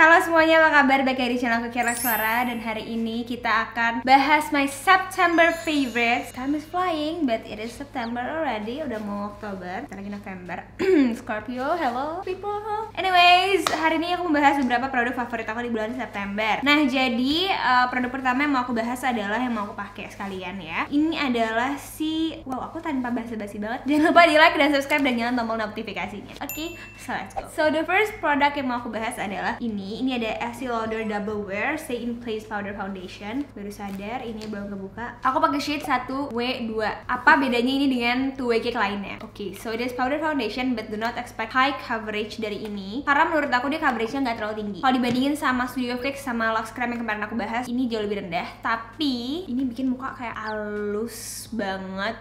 halo semuanya, apa kabar? Balik lagi di channel aku Kiara Suara. Dan hari ini kita akan bahas my September favorites. Time is flying, but it is September already. Udah mau Oktober, kita lagi November. Scorpio, hello people. Anyways, hari ini aku membahas beberapa produk favorit aku di bulan September. Nah, jadi produk pertama yang mau aku bahas adalah yang mau aku pakai sekalian ya. Ini adalah wow, aku tanpa basa-basi banget. Jangan lupa di like dan subscribe dan nyalain tombol notifikasinya. Oke, so let's go. So the first product yang mau aku bahas adalah ini ada Estee Lauder Double Wear Stay in Place Powder Foundation. Baru sadar ini belum kebuka. Aku pakai shade 1W2. Apa bedanya ini dengan 2W cake lainnya? Oke, so this powder foundation but do not expect high coverage dari ini. Karena menurut aku dia coveragenya nggak terlalu tinggi. Kalau dibandingin sama Studio Fix sama Lux Creme yang kemarin aku bahas, ini jauh lebih rendah. Tapi ini bikin muka kayak halus banget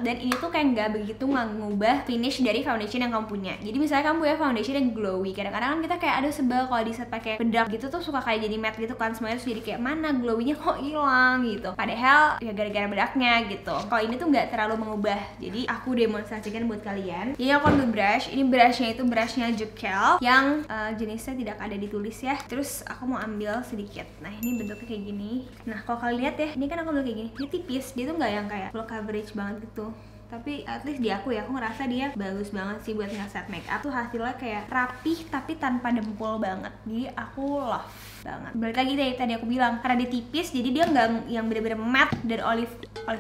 dan ini tuh kayak nggak begitu ngubah finish dari foundation yang kamu punya. Jadi misalnya kamu punya foundation yang glowy, kadang-kadang kan kita kayak ada sebel kalau di set pakai bedak gitu tuh suka kayak jadi matte gitu kan, semuanya terus jadi kayak mana glowinya kok hilang gitu, padahal ya gara-gara bedaknya gitu. Kalau ini tuh nggak terlalu mengubah, jadi aku demonstrasikan buat kalian. Jadi aku ambil brush, ini brushnya itu brushnya Jekyll yang jenisnya tidak ada ditulis ya. Terus aku mau ambil sedikit, nah ini bentuknya kayak gini. Nah kalau kalian lihat ya, ini kan aku ambil kayak gini, ini tipis, dia tuh nggak yang kayak full coverage banget gitu. Tapi at least di aku ya, aku ngerasa dia bagus banget sih buat nge-set makeup. Tuh hasilnya kayak rapih tapi tanpa dempul banget. Jadi aku love banget. Balik lagi dari tadi aku bilang, karena dia tipis jadi dia nggak yang bener-bener matte dan olive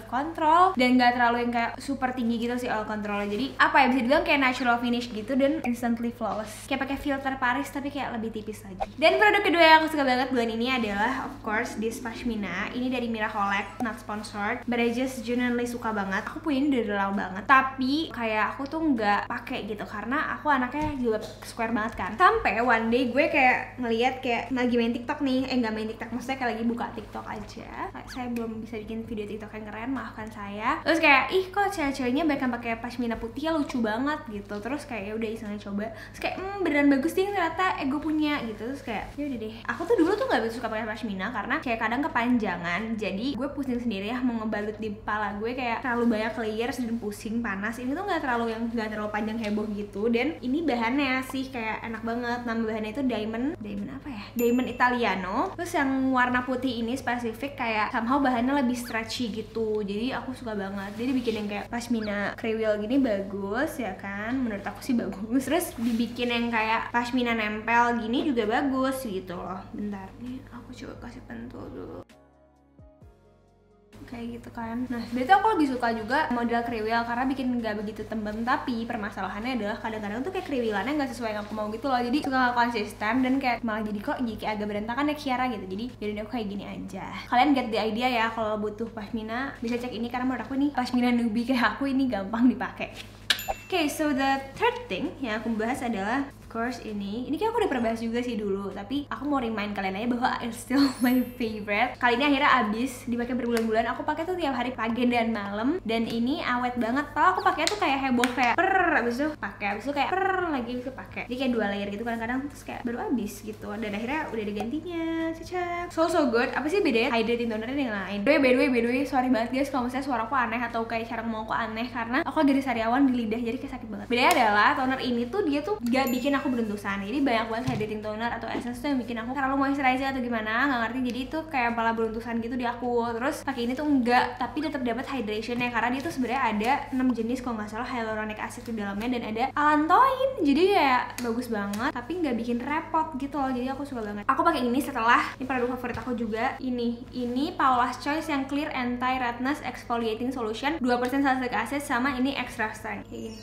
control, dan nggak terlalu yang kayak super tinggi gitu sih oil controlnya. Jadi apa ya, bisa dibilang kayak natural finish gitu dan instantly flawless. Kayak pakai filter Paris tapi kayak lebih tipis lagi. Dan produk kedua yang aku suka banget bulan ini adalah of course this Pashmina. Ini dari Miracolect, not sponsored, but I just genuinely suka banget. Aku punya ini dari banget, tapi kayak aku tuh nggak pakai gitu karena aku anaknya juga square banget kan. Sampai one day gue kayak ngeliat kayak lagi main TikTok nih, nggak main TikTok, maksudnya kayak lagi buka TikTok aja. Saya belum bisa bikin video TikTok yang keren, maafkan saya. Terus kayak ih kok cewek-ceweknya banyak pakai pashmina putih ya, lucu banget gitu. Terus kayak ya udah isengnya coba. Terus kayak beneran bagus deh ternyata gue punya gitu. Terus kayak ya udah deh. Aku tuh dulu tuh nggak suka pakai pashmina karena kayak kadang kepanjangan. Jadi gue pusing sendiri ya mau ngebalut di kepala gue, kayak terlalu banyak layers dan pusing panas. Ini tuh nggak terlalu panjang heboh gitu, dan ini bahannya sih kayak enak banget. Nama bahannya itu diamond apa ya, diamond Italiano. Terus yang warna putih ini spesifik kayak somehow bahannya lebih stretchy gitu, jadi aku suka banget. Jadi bikin yang kayak pashmina kriwil gini bagus ya kan, menurut aku sih bagus. Terus dibikin yang kayak pashmina nempel gini juga bagus gitu loh. Bentar nih aku coba kasih pentul dulu kayak gitu kan. Nah, berarti aku lebih suka juga model kriwil karena bikin nggak begitu tembem. Tapi permasalahannya adalah kadang-kadang tuh kayak kriwilannya nggak sesuai yang aku mau gitu loh. Jadi suka nggak konsisten dan kayak malah jadi kayak agak berantakan ya Kiara gitu. Jadi aku kayak gini aja. Kalian get the idea ya, kalau butuh pashmina bisa cek ini karena menurut aku nih pashmina newbie kayak aku ini gampang dipakai. Okay, so the third thing yang aku bahas adalah of course ini kayak aku udah pernah bahas juga sih dulu, tapi aku mau remind kalian aja bahwa it's still my favorite. Kali ini akhirnya abis dipakai berbulan-bulan. Aku pakai tuh tiap hari pagi dan malam, dan ini awet banget. Kalau aku pakai tuh kayak heboh, kayak abis itu pakai, abis itu kayak lagi bisa pakai. Jadi kayak 2 layer gitu kadang-kadang, terus kayak baru abis gitu. Dan akhirnya udah digantinya, cocok. So good. Apa sih bedanya hydrating tonernya dengan lain? By the way, sorry banget guys kalau misalnya suaraku aneh atau kayak cara ngomong aku aneh, karena aku lagi dari sariawan di lidah jadi kayak sakit banget. Bedanya adalah toner ini tuh dia tuh gak bikin aku beruntusan. Jadi banyak banget hydrating toner atau essence tuh yang bikin aku terlalu moisturizer atau gimana, nggak ngerti. Jadi itu kayak malah beruntusan gitu di aku. Terus pakai ini tuh enggak, tapi tetap dapat hydrationnya karena dia tuh sebenarnya ada 6 jenis kalau nggak salah hyaluronic acid di dalamnya, dan ada allantoin. Jadi ya bagus banget, tapi nggak bikin repot gitu loh. Jadi aku suka banget. Aku pakai ini setelah ini produk favorit aku juga. Ini Paula's Choice yang clear anti redness exfoliating solution 2% salicylic acid sama ini extra strength kayak gini.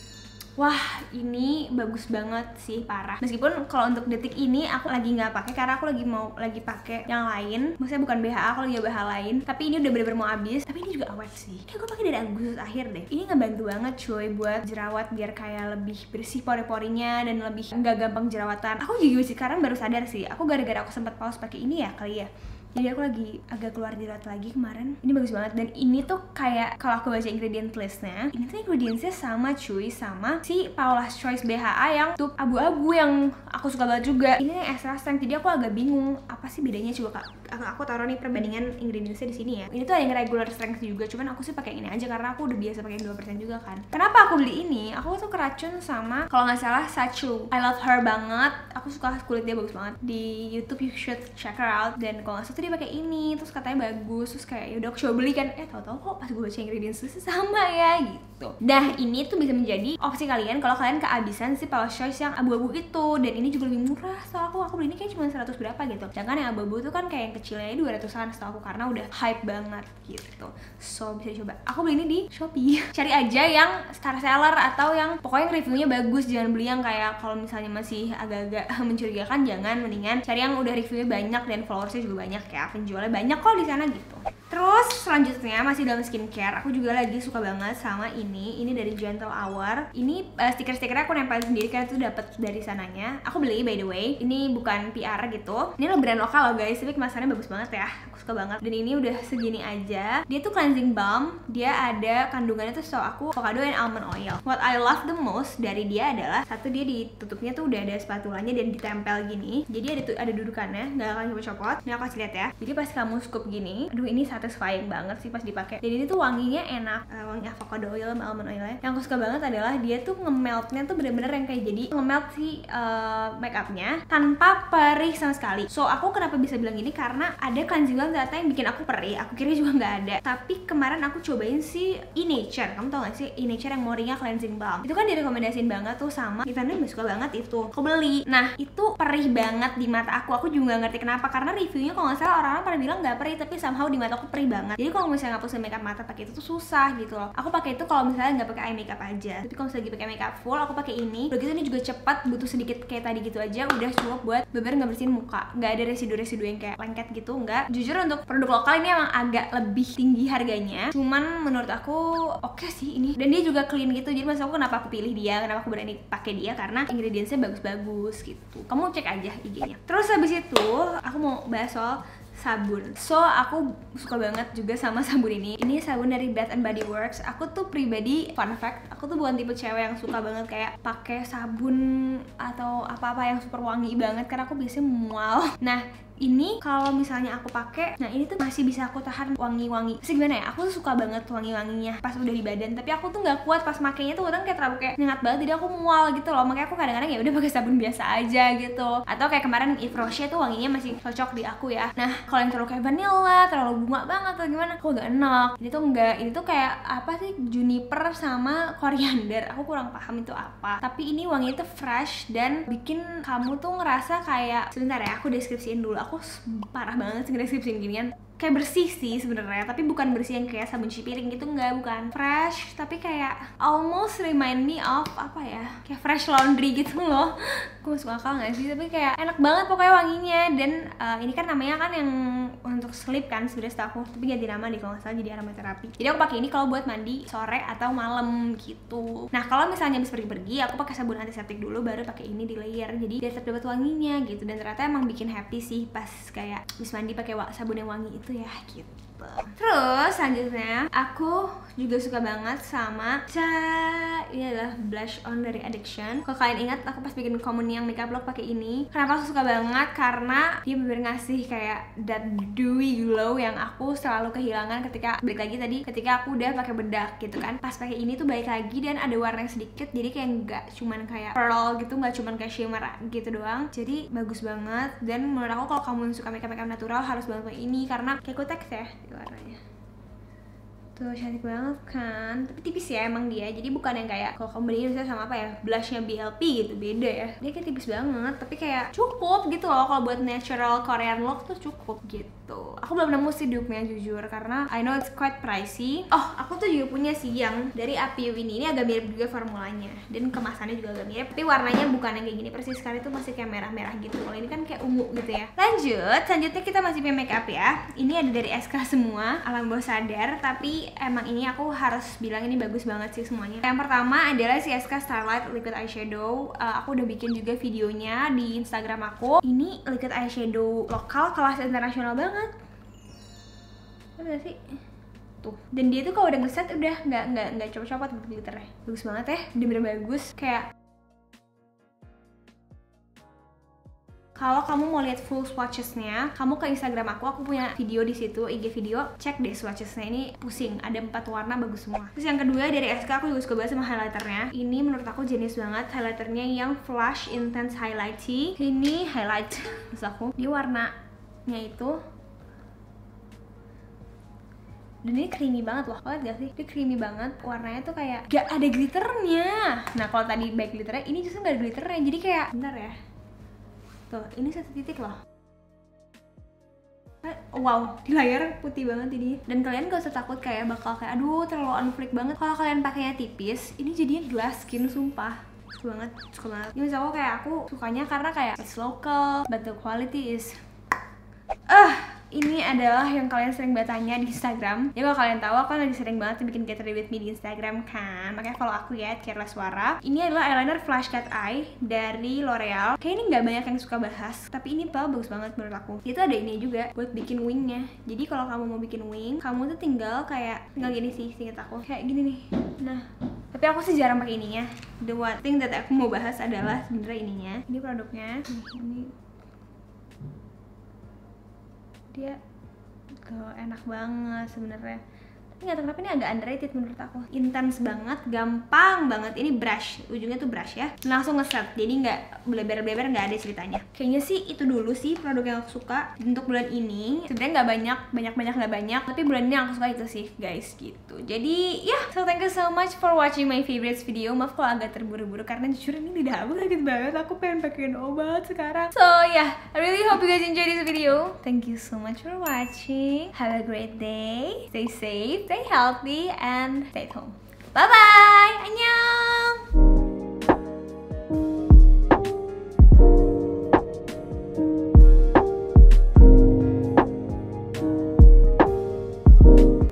Wah, ini bagus banget sih, parah. Meskipun kalau untuk detik ini aku lagi nggak pakai karena aku lagi pakai yang lain. Maksudnya bukan BHA, aku lagi BHA lain. Tapi ini udah bener-bener mau habis. Tapi ini juga awet sih. Kayak gue pakai dari Agustus akhir deh. Ini ngebantu banget cuy buat jerawat biar kayak lebih bersih pori-porinya dan lebih nggak gampang jerawatan. Aku juga sih sekarang baru sadar sih. Aku gara-gara aku sempat pause pakai ini ya kali ya. Jadi aku lagi agak keluar jerawat lagi kemarin. Ini bagus banget, dan ini tuh kayak kalau aku baca ingredient listnya, ini tuh ingredientsnya sama cuy sama si Paula's Choice BHA yang tube abu-abu yang aku suka banget juga. Ini yang extra strength, jadi aku agak bingung apa sih bedanya. Coba kak aku taruh nih perbandingan ingredientsnya di sini ya. Ini tuh ada yang regular strength juga, cuman aku sih pakai ini aja karena aku udah biasa pakai 2% juga kan. Kenapa aku beli ini? Aku tuh keracun sama kalau nggak salah Sachu. I love her banget. Aku suka kulit dia, bagus banget. Di YouTube you should check her out. Dan kalau nggak salah tuh dia pakai ini, terus katanya bagus. Terus kayak yaudah aku coba beli kan. Tahu-tahu kok pas gue baca ingredients tuh sama ya gitu. Nah ini tuh bisa menjadi opsi kalian kalau kalian kehabisan si Paula's Choice yang abu-abu itu. Dan ini juga lebih murah. Setahu aku beli ini kayak cuma 100 berapa gitu. Sedangkan yang abu-abu tuh kan kayak yang kecilnya 200-an setahu aku, karena udah hype banget gitu. So bisa dicoba. Aku beli ini di Shopee. Cari aja yang star seller atau yang pokoknya reviewnya bagus. Jangan beli yang kayak kalau misalnya masih agak-agak mencurigakan, jangan. Mendingan cari yang udah reviewnya banyak dan followersnya juga banyak ya. Penjualnya banyak kok di sana gitu. Terus selanjutnya masih dalam skincare, aku juga lagi suka banget sama ini dari Gentle Hour. Ini stiker-stikernya aku nempel sendiri karena itu dapat dari sananya. Aku beli by the way, ini bukan PR gitu. Ini brand lokal loh guys, tapi kemasannya bagus banget ya. Aku suka banget. Dan ini udah segini aja. Dia tuh cleansing balm, dia ada kandungannya tuh setahu aku avocado and almond oil. What I love the most dari dia adalah satu, dia ditutupnya tuh udah ada spatulanya dan ditempel gini. Jadi ada dudukannya, nggak akan copot-copot. Ini aku kasih lihat ya. Jadi pas kamu scoop gini, aduh ini satisfying banget sih pas dipakai. Dan ini tuh wanginya enak, wangi avocado oil sama almond oilnya. Yang aku suka banget adalah dia tuh ngemeltnya tuh bener-bener yang kayak jadi ngemelt si makeupnya tanpa perih sama sekali. So aku kenapa bisa bilang ini karena ada cleansing balm ternyata yang bikin aku perih. Aku kira juga nggak ada. Tapi kemarin aku cobain si E-Nature. Kamu tau gak sih E-Nature yang Moringa cleansing balm? Itu kan direkomendasiin banget tuh sama Ivana, suka banget itu. Aku beli. Nah itu perih banget di mata aku. Aku juga nggak ngerti kenapa, karena reviewnya kalau nggak salah orang-orang pada bilang nggak perih, tapi somehow di mata aku perih banget. Jadi kalau misalnya ngapusin makeup mata pakai itu tuh susah gitu loh. Aku pakai itu kalau misalnya nggak pakai eye makeup aja. Tapi kalau misalnya lagi pakai makeup full, aku pakai ini. Udah gitu ini juga cepat, butuh sedikit kayak tadi gitu aja udah cukup buat bener-bener nggak bersihin muka. Nggak ada residu-residu yang kayak lengket gitu, nggak. Jujur untuk produk lokal ini emang agak lebih tinggi harganya. Cuman menurut aku oke sih ini. Dan dia juga clean gitu. Jadi maksud aku kenapa aku pilih dia, kenapa aku berani pakai dia, karena ingredientsnya bagus-bagus gitu. Kamu cek aja IG-nya. Terus habis itu aku mau bahas soal sabun. So aku suka banget juga sama sabun ini. Ini sabun dari Bath and Body Works. Aku tuh pribadi, fun fact, aku tuh bukan tipe cewek yang suka banget kayak pakai sabun atau apa-apa yang super wangi banget, karena aku biasanya mual. Nah ini kalau misalnya aku pakai, nah ini tuh masih bisa aku tahan wangi-wangi. Terus gimana ya? Aku tuh suka banget wangi-wanginya pas udah di badan, tapi aku tuh nggak kuat pas makainya tuh kadang kayak terlalu kayak nyengat banget, jadi aku mual gitu loh. Makanya aku kadang-kadang ya udah pakai sabun biasa aja gitu. Atau kayak kemarin Yves Rocher tuh wanginya masih cocok di aku ya. Nah kalau yang terlalu kayak vanilla, terlalu bunga banget atau gimana, aku gak enak. Ini tuh enggak, ini tuh kayak apa sih, juniper sama koriander. Aku kurang paham itu apa. Tapi ini wanginya tuh fresh dan bikin kamu tuh ngerasa kayak, sebentar ya, aku deskripsiin dulu. Aku parah banget sih nge-deskripsiin ginian. Kayak bersih sih sebenarnya, tapi bukan bersih yang kayak sabun cuci piring gitu, enggak, bukan. Fresh, tapi kayak almost remind me of apa ya, kayak fresh laundry gitu loh. Gue masuk akal gak sih? Tapi kayak enak banget pokoknya wanginya. Dan ini kan namanya kan yang untuk sleep kan sebenarnya setahu aku, tapi ganti nama deh kalau nggak salah jadi aromaterapi. Jadi aku pakai ini kalau buat mandi sore atau malam gitu. Nah kalau misalnya habis pergi-pergi, aku pakai sabun antiseptik dulu, baru pakai ini di layer. Jadi dia tetap dapat wanginya gitu. Dan ternyata emang bikin happy sih pas kayak habis mandi pakai sabun yang wangi itu ya gitu. Terus selanjutnya aku juga suka banget sama ini adalah blush on dari Addiction. Kalau kalian ingat aku pas bikin komun yang makeup look pakai ini. Kenapa aku suka banget? Karena dia bener ngasih kayak that dewy glow yang aku selalu kehilangan ketika balik lagi tadi ketika aku udah pakai bedak gitu kan. Pas pakai ini tuh balik lagi dan ada warna sedikit, jadi kayak nggak cuman kayak pearl gitu, nggak cuman kayak shimmer gitu doang. Jadi bagus banget. Dan menurut aku kalau kamu suka makeup natural harus banget pakai ini karena kayak kutex ya warnanya. Tuh cantik banget kan, tapi tipis ya emang dia, jadi bukan yang kayak kalau kamu beli misalnya sama apa ya, blushnya BLP gitu, beda ya. Dia kayak tipis banget, tapi kayak cukup gitu loh kalau buat natural Korean look tuh cukup gitu. Aku belum nemu sih dupe-nya jujur, karena I know it's quite pricey. Oh, aku tuh juga punya sih yang dari Apio ini agak mirip juga formulanya, dan kemasannya juga agak mirip, tapi warnanya bukan yang kayak gini persis, sekali tuh masih kayak merah-merah gitu. Kalau ini kan kayak ungu gitu ya. Selanjutnya kita masih punya makeup ya. Ini ada dari SK semua, alam bawah sadar, tapi emang ini aku harus bilang ini bagus banget sih semuanya. Yang pertama adalah si SK Starlight Liquid Eyeshadow. Aku udah bikin juga videonya di Instagram aku. Ini liquid eyeshadow lokal kelas internasional banget. Udah sih tuh. Dan dia tuh kalau udah ngeset udah nggak copot-copot glitternya. Bagus banget ya, bener-bener bagus. Kayak Kalau kamu mau lihat full swatchesnya, kamu ke Instagram aku punya video di situ, IG video, cek deh swatchesnya. Ini pusing, ada 4 warna bagus semua. Terus yang kedua dari SK aku juga suka banget sama highlighternya. Ini menurut aku jenius banget, highlighternya yang Flash Intense Highlighting. Ini highlight, terus aku di warnanya itu. Dan ini creamy banget loh, lihat gak sih? Ini creamy banget, warnanya tuh kayak gak ada glitternya. Nah kalau tadi baik glitternya, ini justru gak ada glitternya. Jadi kayak, bentar ya. Tuh, ini 1 titik loh. Wow, di layar putih banget ini. Dan kalian gak usah takut kayak bakal kayak aduh terlalu on fleek banget. Kalau kalian pakainya tipis, ini jadinya glass skin, sumpah. Suka banget, suka banget. Ini misalnya kayak aku sukanya karena kayak it's local, but the quality is ini adalah yang kalian sering banget tanya di Instagram. Ya kalau kalian tahu, aku kan lagi sering banget bikin Get Ready With Me di Instagram kan. Makanya follow aku ya, Carla Suara. Ini adalah eyeliner Flash Cat Eye dari L'Oreal. Kayak ini nggak banyak yang suka bahas, tapi ini bagus banget menurut aku. Itu ada ini juga buat bikin wingnya. Jadi kalau kamu mau bikin wing, kamu tuh tinggal gini sih, seinget aku. Kayak gini nih. Nah, tapi aku sih jarang pakai ininya. The one thing that aku mau bahas adalah sebenarnya ininya. Ini produknya. Ini dia enak banget sebenarnya. Tapi nggak tahu kenapa ini agak underrated menurut aku. Intens banget, gampang banget. Ini brush, ujungnya tuh brush ya. Langsung ngeset, jadi nggak bleber-bleber, nggak ada ceritanya. Kayaknya sih itu dulu sih produk yang aku suka untuk bulan ini. Sebenarnya nggak banyak nggak banyak, tapi bulan ini yang aku suka itu sih guys gitu. Jadi ya, so thank you so much for watching my favorites video. Maaf kalau agak terburu-buru karena jujur ini lidah aku sakit banget. Aku pengen pakein obat sekarang. So yeah, I really hope you guys enjoy this video. Thank you so much for watching. Have a great day. Stay safe, stay healthy, and stay at home. Bye bye. Annyeong.